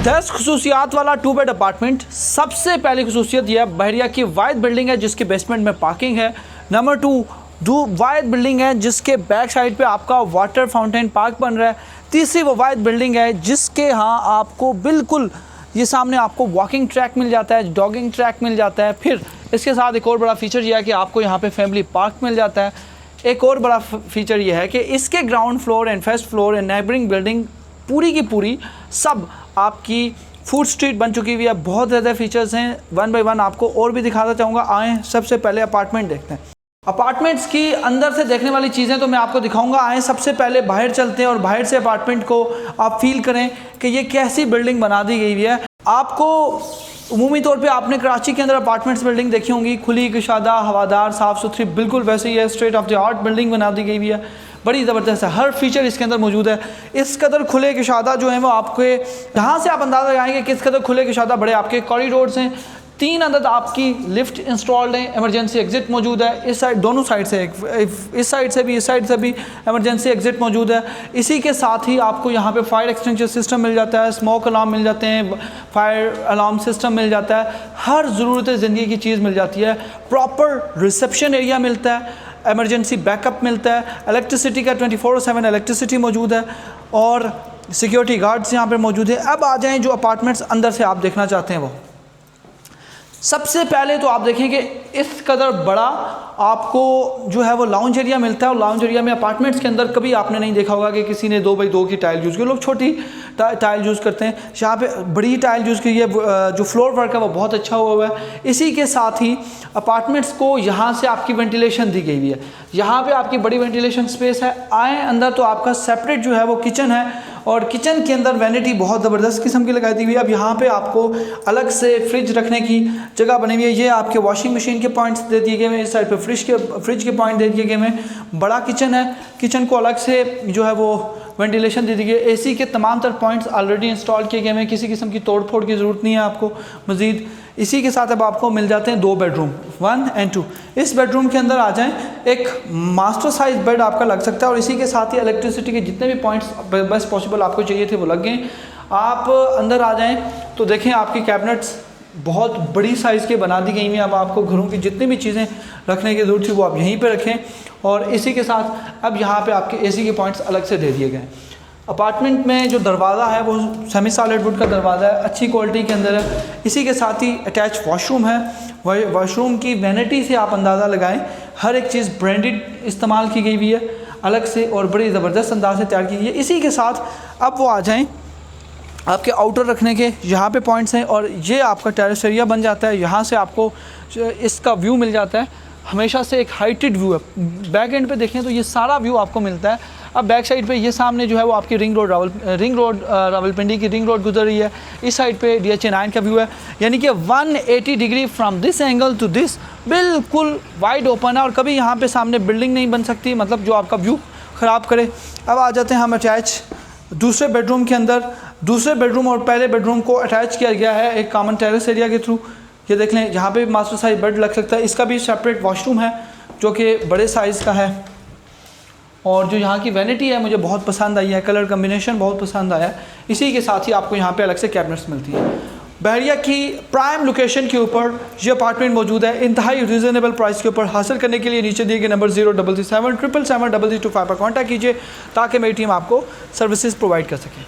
10 खसूसियात वाला 2 bed apartment. सबसे पहली खसूसियत यह है बहरिया की वाइड बिल्डिंग है जिसके बेसमेंट में पार्किंग है। नंबर 2 वाइड बिल्डिंग है जिसके बैक साइड पे आपका वाटर फाउंटेन पार्क बन रहा है। तीसरी वो वाइड बिल्डिंग है जिसके यहाँ आपको बिल्कुल ये सामने आपको वॉकिंग ट्रैक मिल जाता है, जॉगिंग ट्रैक मिल जाता है। फिर इसके साथ एक और बड़ा फीचर यह है कि आपको यहाँ पे फैमिली पार्क मिल जाता है। एक और बड़ा फीचर यह है कि इसके ground floor and first floor and neighbouring building पूरी की पूरी सब आपकी फूड स्ट्रीट बन चुकी हुई है। बहुत ज़्यादा फीचर्स हैं, वन बाय वन आपको और भी दिखाना चाहूँगा। आएँ सबसे पहले अपार्टमेंट देखते हैं। अपार्टमेंट्स की अंदर से देखने वाली चीज़ें तो मैं आपको दिखाऊंगा। आएँ सबसे पहले बाहर चलते हैं और बाहर से अपार्टमेंट को आप फील करें कि ये कैसी बिल्डिंग बना दी गई है। आपको उमूमी तौर पे आपने कराची के अंदर अपार्टमेंट्स बिल्डिंग देखी होंगी, खुली कुशादा, हवादार, साफ़ सुथरी, बिल्कुल वैसे ही है। State of the art building बना दी गई है, बड़ी ज़बरदस्त है। हर फीचर इसके अंदर मौजूद है। इस कदर खुले कुशादा जो है वो आपके यहाँ से आप अंदाज़ा लगाएंगे किस कदर खुले कुशादा बड़े आपके कॉरिडोर्स हैं। 3 अदद आपकी लिफ्ट इंस्टॉल्ड है, इमरजेंसी एग्जिट मौजूद है। इस साइड दोनों साइड से, इस साइड से भी इस साइड से भी इमरजेंसी एग्जिट मौजूद है। इसी के साथ ही आपको यहाँ पे फायर एक्सटेंशन सिस्टम मिल जाता है, स्मोक अलार्म मिल जाते हैं, फायर अलार्म सिस्टम मिल जाता है। हर ज़रूरत ज़िंदगी की चीज़ मिल जाती है। प्रॉपर रिसेप्शन एरिया मिलता है, इमरजेंसी बैकअप मिलता है, इलेक्ट्रिसिटी का 24/7 इलेक्ट्रिसिटी मौजूद है और सिक्योरिटी गार्ड्स यहाँ पर मौजूद है। अब आ जाएँ जो अपार्टमेंट्स अंदर से आप देखना चाहते हैं वो। सबसे पहले तो आप देखें कि इस कदर बड़ा आपको जो है वो लाउंज एरिया मिलता है। और लाउंज एरिया में अपार्टमेंट्स के अंदर कभी आपने नहीं देखा होगा कि किसी ने 2x2 की टाइल यूज़ की। लोग छोटी टाइल यूज़ करते हैं, यहाँ पे बड़ी टाइल यूज़ की है। जो फ्लोर वर्क है वो बहुत अच्छा हुआ है। इसी के साथ ही अपार्टमेंट्स को यहाँ से आपकी वेंटिलेशन दी गई हुई है। यहाँ पे आपकी बड़ी वेंटिलेशन स्पेस है। आए अंदर तो आपका सेपरेट जो है वो किचन है और किचन के अंदर वैनिटी बहुत ज़बरदस्त किस्म की लगाई दी हुई है। अब यहाँ पे आपको अलग से फ्रिज रखने की जगह बनी हुई है। ये आपके वॉशिंग मशीन के पॉइंट्स दे दिए गए हैं, इस साइड पे फ्रिज के पॉइंट दे दिए गए हैं। बड़ा किचन है, किचन को अलग से जो है वो वेंटिलेशन दे दी गई है। एसी के तमाम तर पॉइंट्स ऑलरेडी इंस्टॉल किए गए हैं, किसी किस्म की तोड़ फोड़ की ज़रूरत नहीं है आपको मज़ीद। इसी के साथ अब आपको मिल जाते हैं 2 बेडरूम 1 और 2। इस बेडरूम के अंदर आ जाएं, एक मास्टर साइज बेड आपका लग सकता है और इसी के साथ ही इलेक्ट्रिसिटी के जितने भी पॉइंट्स बस पॉसिबल आपको चाहिए थे वो लग गए। आप अंदर आ जाएं तो देखें आपकी कैबिनेट्स बहुत बड़ी साइज़ के बना दी गई हैं। अब आपको घरों की जितनी भी चीज़ें रखने की ज़रूरत थी वो आप यहीं पर रखें। और इसी के साथ अब यहाँ पर आपके AC के पॉइंट्स अलग से दे दिए गए। अपार्टमेंट में जो दरवाज़ा है वो सेमी सॉलिड वुड का दरवाज़ा है, अच्छी क्वालिटी के अंदर है। इसी के साथ ही अटैच वॉशरूम है। वॉशरूम की वैनिटी से आप अंदाज़ा लगाएं, हर एक चीज़ ब्रांडेड इस्तेमाल की गई हुई है अलग से और बड़ी ज़बरदस्त अंदाज से तैयार की गई है। इसी के साथ अब वो आ जाएं आपके आउटर रखने के यहाँ पे पॉइंट्स हैं और ये आपका टेरेस एरिया बन जाता है। यहाँ से आपको इसका व्यू मिल जाता है, हमेशा से एक हाइटेड व्यू है। बैक एंड पे देखें तो ये सारा व्यू आपको मिलता है। अब बैक साइड पे ये सामने जो है वो आपकी रिंग रोड रावलपिंडी की रिंग रोड गुजर रही है। इस साइड पे DHA 9 का व्यू है, यानी कि 180 degree from this angle to this बिल्कुल वाइड ओपन है और कभी यहाँ पे सामने बिल्डिंग नहीं बन सकती, मतलब जो आपका व्यू ख़राब करे। अब आ जाते हैं हम अटैच दूसरे बेडरूम के अंदर। दूसरे बेडरूम और पहले बेडरूम को अटैच किया गया है एक कॉमन टेरेस एरिया के थ्रू। ये देख लें, यहाँ पे मास्टर साइज बेड लग सकता है। इसका भी सेपरेट वॉशरूम है जो कि बड़े साइज़ का है। और जो यहाँ की वैनिटी है मुझे बहुत पसंद आई है, कलर कम्बिनेशन बहुत पसंद आया है। इसी के साथ ही आपको यहाँ पे अलग से कैबिनेट्स मिलती हैं। बहरिया की प्राइम लोकेशन के ऊपर ये अपार्टमेंट मौजूद है, इंतहाई रीज़नेबल प्राइस के ऊपर। हासिल करने के लिए नीचे दिए गए नंबर 0337 777 0025 पर कॉन्टैक्ट कीजिए ताकि मेरी टीम आपको सर्विसेज प्रोवाइड कर सके।